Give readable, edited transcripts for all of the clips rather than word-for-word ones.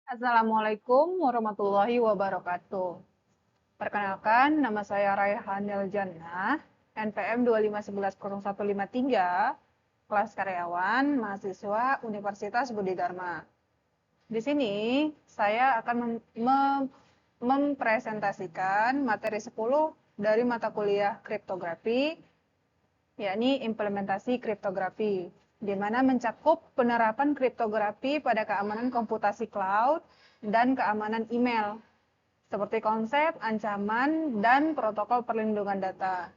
Assalamualaikum warahmatullahi wabarakatuh. Perkenalkan, nama saya Raihanil Jannah, NPM 2511013, kelas karyawan, mahasiswa Universitas Budi Dharma. Di sini, saya akan mempresentasikan materi 10 dari mata kuliah kriptografi, yakni implementasi kriptografi, di mana mencakup penerapan kriptografi pada keamanan komputasi cloud dan keamanan email, seperti konsep, ancaman, dan protokol perlindungan data.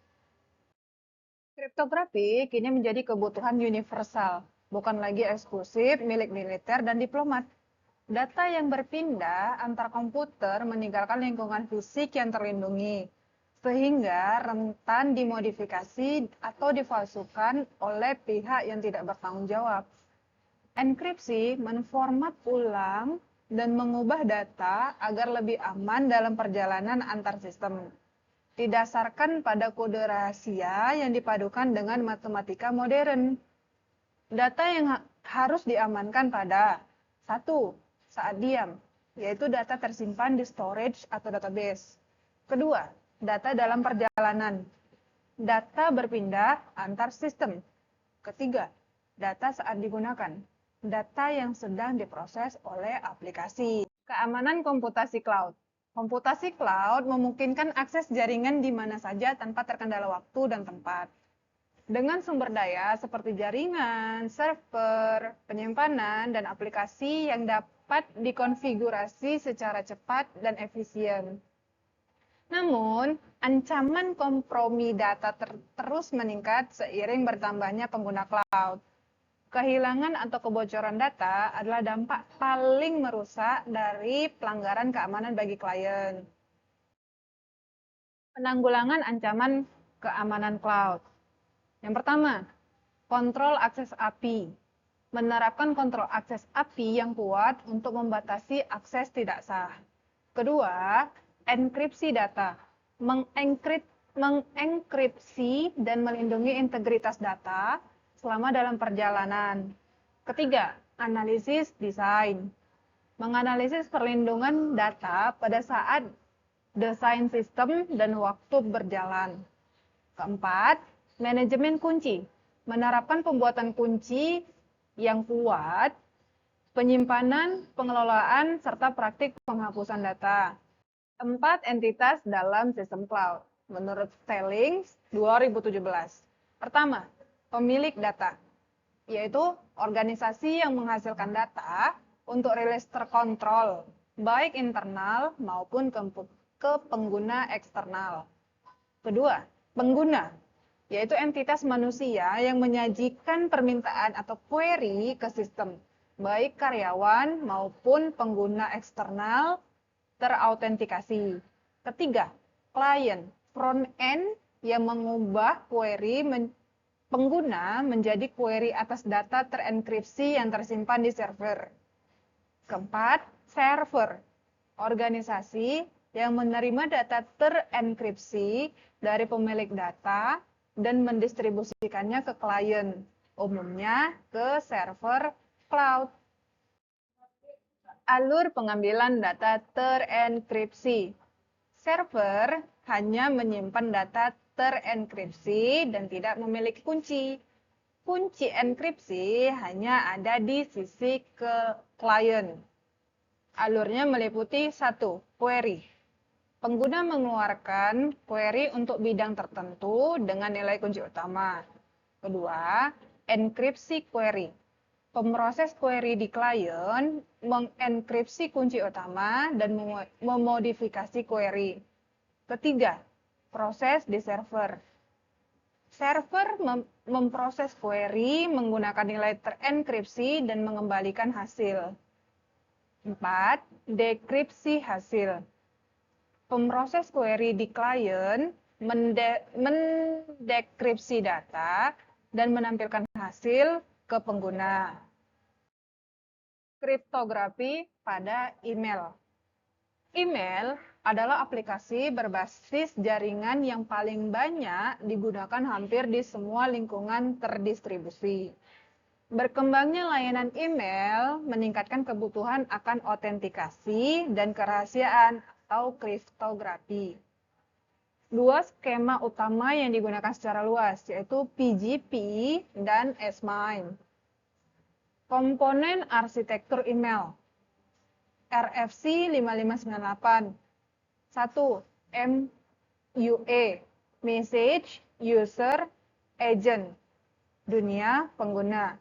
Kriptografi kini menjadi kebutuhan universal, bukan lagi eksklusif milik militer dan diplomat. Data yang berpindah antar komputer meninggalkan lingkungan fisik yang terlindungi, sehingga rentan dimodifikasi atau dipalsukan oleh pihak yang tidak bertanggung jawab. Enkripsi menformat ulang dan mengubah data agar lebih aman dalam perjalanan antar sistem, didasarkan pada kode rahasia yang dipadukan dengan matematika modern. Data yang harus diamankan pada 1. Saat diam, yaitu data tersimpan di storage atau database. Kedua, data dalam perjalanan. Data berpindah antar sistem. Ketiga, data saat digunakan. Data yang sedang diproses oleh aplikasi. Keamanan komputasi cloud. Komputasi cloud memungkinkan akses jaringan di mana saja tanpa terkendala waktu dan tempat. Dengan sumber daya seperti jaringan, server, penyimpanan, dan aplikasi yang dapat dikonfigurasi secara cepat dan efisien. Namun, ancaman kompromi data terus meningkat seiring bertambahnya pengguna cloud. Kehilangan atau kebocoran data adalah dampak paling merusak dari pelanggaran keamanan bagi klien. Penanggulangan ancaman keamanan cloud. Yang pertama, kontrol akses API. Menerapkan kontrol akses API yang kuat untuk membatasi akses tidak sah. Kedua, enkripsi data. Mengenkripsi dan melindungi integritas data selama dalam perjalanan. Ketiga, analisis desain. Menganalisis perlindungan data pada saat desain sistem dan waktu berjalan. Keempat, manajemen kunci. Menerapkan pembuatan kunci yang kuat, penyimpanan, pengelolaan, serta praktik penghapusan data. 4 entitas dalam sistem cloud, menurut Stellings 2017. Pertama, pemilik data, yaitu organisasi yang menghasilkan data untuk rilis terkontrol, baik internal maupun ke pengguna eksternal. Kedua, pengguna, yaitu entitas manusia yang menyajikan permintaan atau query ke sistem, baik karyawan maupun pengguna eksternal terautentikasi. Ketiga, klien, front end yang mengubah query pengguna menjadi query atas data terenkripsi yang tersimpan di server. Keempat, server, organisasi yang menerima data terenkripsi dari pemilik data dan mendistribusikannya ke klien, umumnya ke server cloud. Alur pengambilan data terenkripsi. Server hanya menyimpan data terenkripsi dan tidak memiliki kunci. Kunci enkripsi hanya ada di sisi ke klien. Alurnya meliputi 1. Query. Pengguna mengeluarkan query untuk bidang tertentu dengan nilai kunci utama. Kedua, enkripsi query. Pemroses query di klien mengenkripsi kunci utama dan memodifikasi query. Ketiga, proses di server. Server memproses query menggunakan nilai terenkripsi dan mengembalikan hasil. 4. Dekripsi hasil. Pemroses query di klien mendekripsi data dan menampilkan hasil ke pengguna. Kriptografi pada email. Email adalah aplikasi berbasis jaringan yang paling banyak digunakan hampir di semua lingkungan terdistribusi. Berkembangnya layanan email meningkatkan kebutuhan akan autentikasi dan kerahasiaan atau kriptografi. Dua skema utama yang digunakan secara luas, yaitu PGP dan S-MIME. Komponen arsitektur email. RFC 5598. 1. MUA, Message User Agent, dunia pengguna.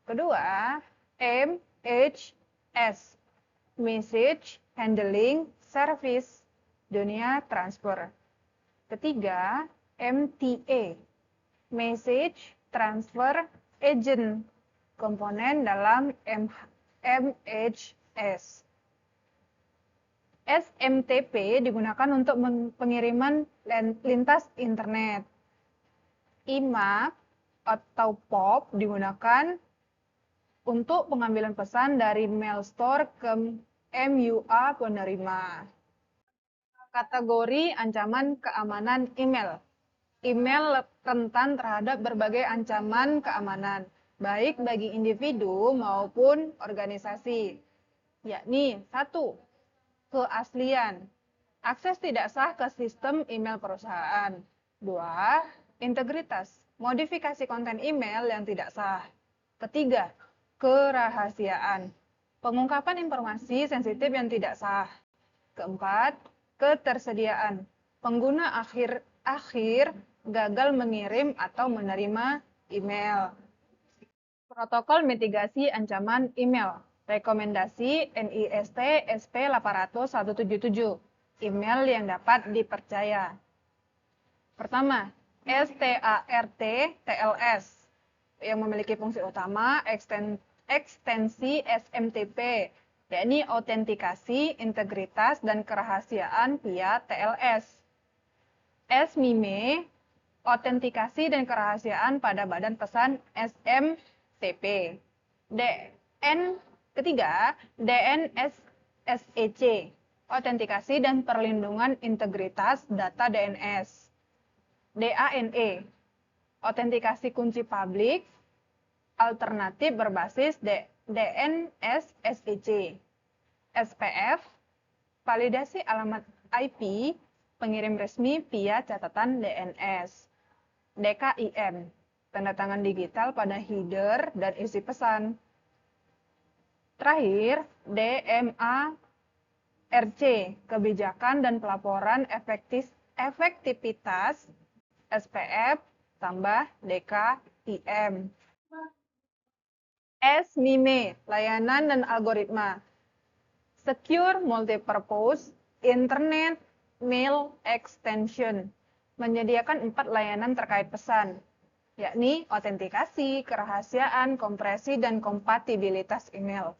Kedua, MHS, Message Handling Service, dunia transfer. Ketiga, MTA, Message Transfer Agent, komponen dalam MHS. SMTP digunakan untuk pengiriman lintas internet. IMAP atau POP digunakan untuk pengambilan pesan dari mail store ke MUA penerima. Kategori ancaman keamanan email. Email rentan terhadap berbagai ancaman keamanan, baik bagi individu maupun organisasi, yakni 1. Keaslian. Akses tidak sah ke sistem email perusahaan. 2. Integritas. Modifikasi konten email yang tidak sah. Ketiga, kerahasiaan. Pengungkapan informasi sensitif yang tidak sah. Keempat, ketersediaan. Pengguna akhir gagal mengirim atau menerima email. Protokol mitigasi ancaman email. Rekomendasi NIST SP 800-177. Email yang dapat dipercaya. Pertama, START TLS yang memiliki fungsi utama ekstensi SMTP, yakni autentikasi, integritas, dan kerahasiaan via TLS. SMIME, autentikasi dan kerahasiaan pada badan pesan SMTP. Ketiga, DNSSEC, autentikasi dan perlindungan integritas data DNS. DANE, autentikasi kunci publik alternatif berbasis DNSSEC. SPF, validasi alamat IP pengirim resmi via catatan DNS. DKIM, tanda tangan digital pada header dan isi pesan. Terakhir, DMARC, kebijakan dan pelaporan efektivitas SPF tambah DKIM. SMIME, layanan dan algoritma. Secure Multipurpose Internet Mail Extension, menyediakan 4 layanan terkait pesan, yakni autentikasi, kerahasiaan, kompresi, dan kompatibilitas email.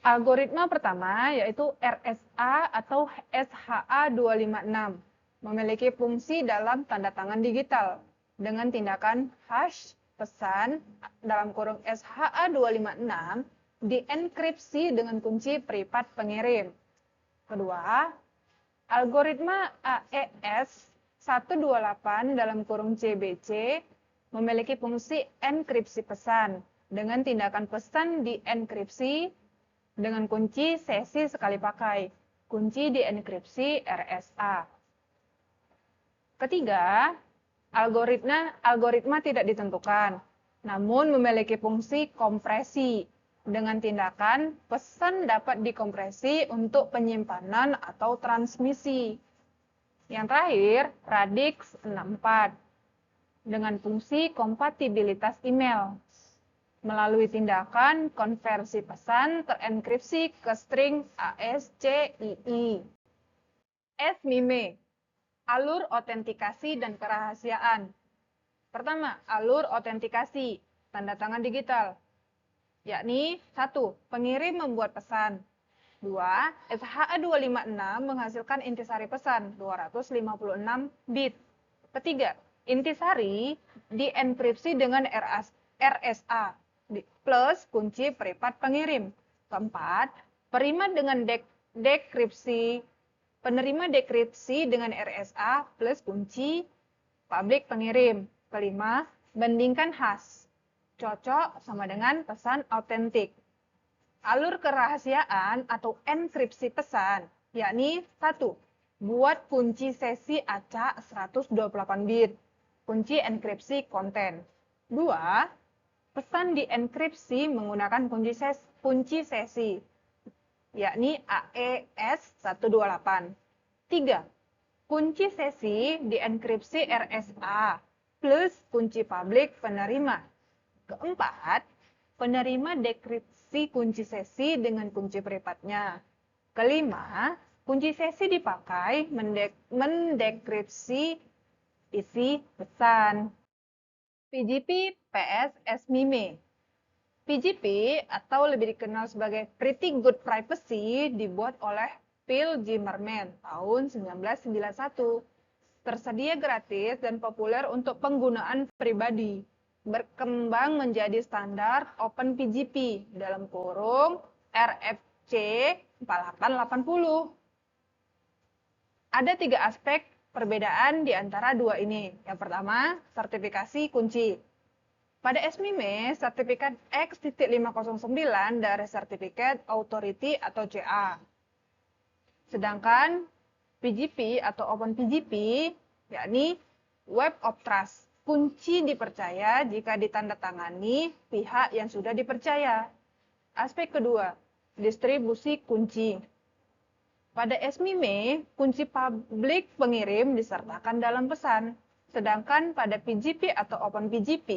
Algoritma pertama yaitu RSA atau SHA-256, memiliki fungsi dalam tanda tangan digital dengan tindakan hash pesan dalam kurung SHA-256 dienkripsi dengan kunci privat pengirim. Kedua, algoritma AES 128 dalam kurung CBC memiliki fungsi enkripsi pesan dengan tindakan pesan dienkripsi dengan kunci sesi sekali pakai, kunci dienkripsi RSA. Ketiga, algoritma tidak ditentukan, namun memiliki fungsi kompresi dengan tindakan pesan dapat dikompresi untuk penyimpanan atau transmisi. Yang terakhir, Radix 64 dengan fungsi kompatibilitas email melalui tindakan konversi pesan terenkripsi ke string ASCII. SMIME, alur autentikasi dan kerahasiaan. Pertama, alur autentikasi, tanda tangan digital, yakni 1. Pengirim membuat pesan. 2. SHA-256 menghasilkan intisari pesan 256 bit. Ketiga, intisari dienkripsi dengan RSA plus kunci privat pengirim. Keempat, penerima dekripsi dengan RSA plus kunci publik pengirim. Kelima, bandingkan hash. cocok sama dengan pesan autentik. Alur kerahasiaan atau enkripsi pesan, yakni 1. Buat kunci sesi acak 128 bit, kunci enkripsi konten. 2. Pesan dienkripsi menggunakan kunci sesi, yakni AES128. 3. Kunci sesi dienkripsi RSA plus kunci publik penerima. Keempat, penerima dekripsi kunci sesi dengan kunci privatnya. Kelima, kunci sesi dipakai mendekripsi isi pesan. PGP PS SMIME. PGP atau lebih dikenal sebagai Pretty Good Privacy dibuat oleh Phil Zimmermann tahun 1991. Tersedia gratis dan populer untuk penggunaan pribadi. Berkembang menjadi standar OpenPGP dalam kurung RFC 4880. Ada 3 aspek perbedaan di antara dua ini. Yang pertama, sertifikasi kunci. Pada SMIME, sertifikat X.509 dari Certificate Authority atau CA. Sedangkan PGP atau OpenPGP, yakni Web of Trust, kunci dipercaya jika ditandatangani pihak yang sudah dipercaya. Aspek kedua, distribusi kunci. Pada SMIME, kunci publik pengirim disertakan dalam pesan. Sedangkan pada PGP atau OpenPGP,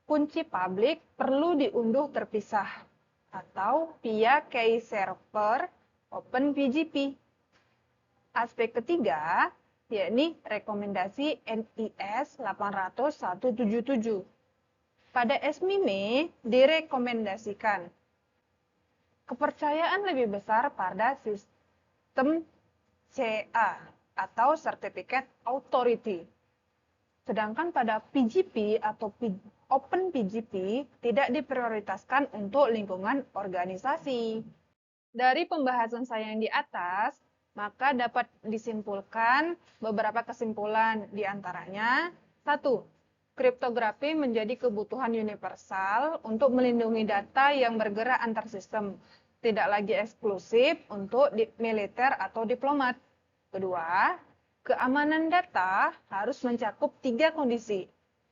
kunci publik perlu diunduh terpisah atau via key server OpenPGP. Aspek ketiga, yakni rekomendasi NIS 800.177. Pada SMIME direkomendasikan kepercayaan lebih besar pada sistem CA atau Certificate Authority. Sedangkan pada PGP atau OpenPGP tidak diprioritaskan untuk lingkungan organisasi. Dari pembahasan saya yang di atas, maka dapat disimpulkan beberapa kesimpulan, di antaranya 1. Kriptografi menjadi kebutuhan universal untuk melindungi data yang bergerak antar sistem, tidak lagi eksklusif untuk militer atau diplomat. Kedua, keamanan data harus mencakup 3 kondisi,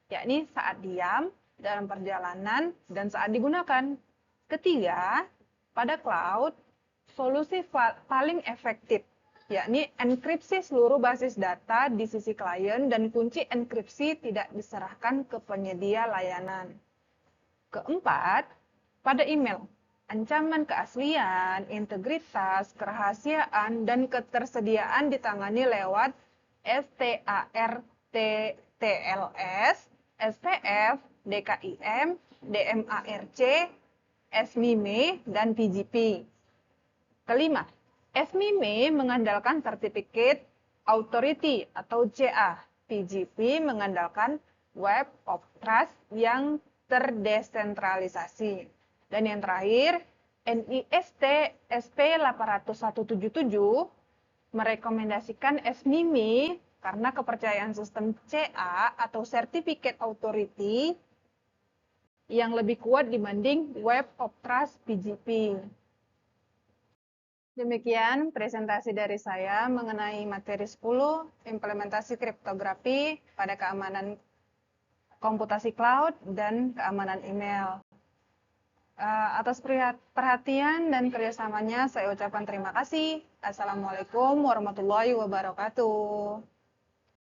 yakni saat diam, dalam perjalanan, dan saat digunakan. Ketiga, pada cloud, solusi paling efektif, yakni enkripsi seluruh basis data di sisi klien dan kunci enkripsi tidak diserahkan ke penyedia layanan. Keempat, pada email, ancaman keaslian, integritas, kerahasiaan, dan ketersediaan ditangani lewat START-TLS, SPF, DKIM, DMARC, SMIME, dan PGP. Kelima, SMIME mengandalkan Certificate Authority atau CA. PGP mengandalkan Web of Trust yang terdesentralisasi. Dan yang terakhir, NIST SP80177 merekomendasikan SMIME karena kepercayaan sistem CA atau Certificate Authority yang lebih kuat dibanding Web of Trust PGP. Demikian presentasi dari saya mengenai materi 10, implementasi kriptografi pada keamanan komputasi cloud dan keamanan email. Atas perhatian dan kerjasamanya saya ucapkan terima kasih. Assalamualaikum warahmatullahi wabarakatuh.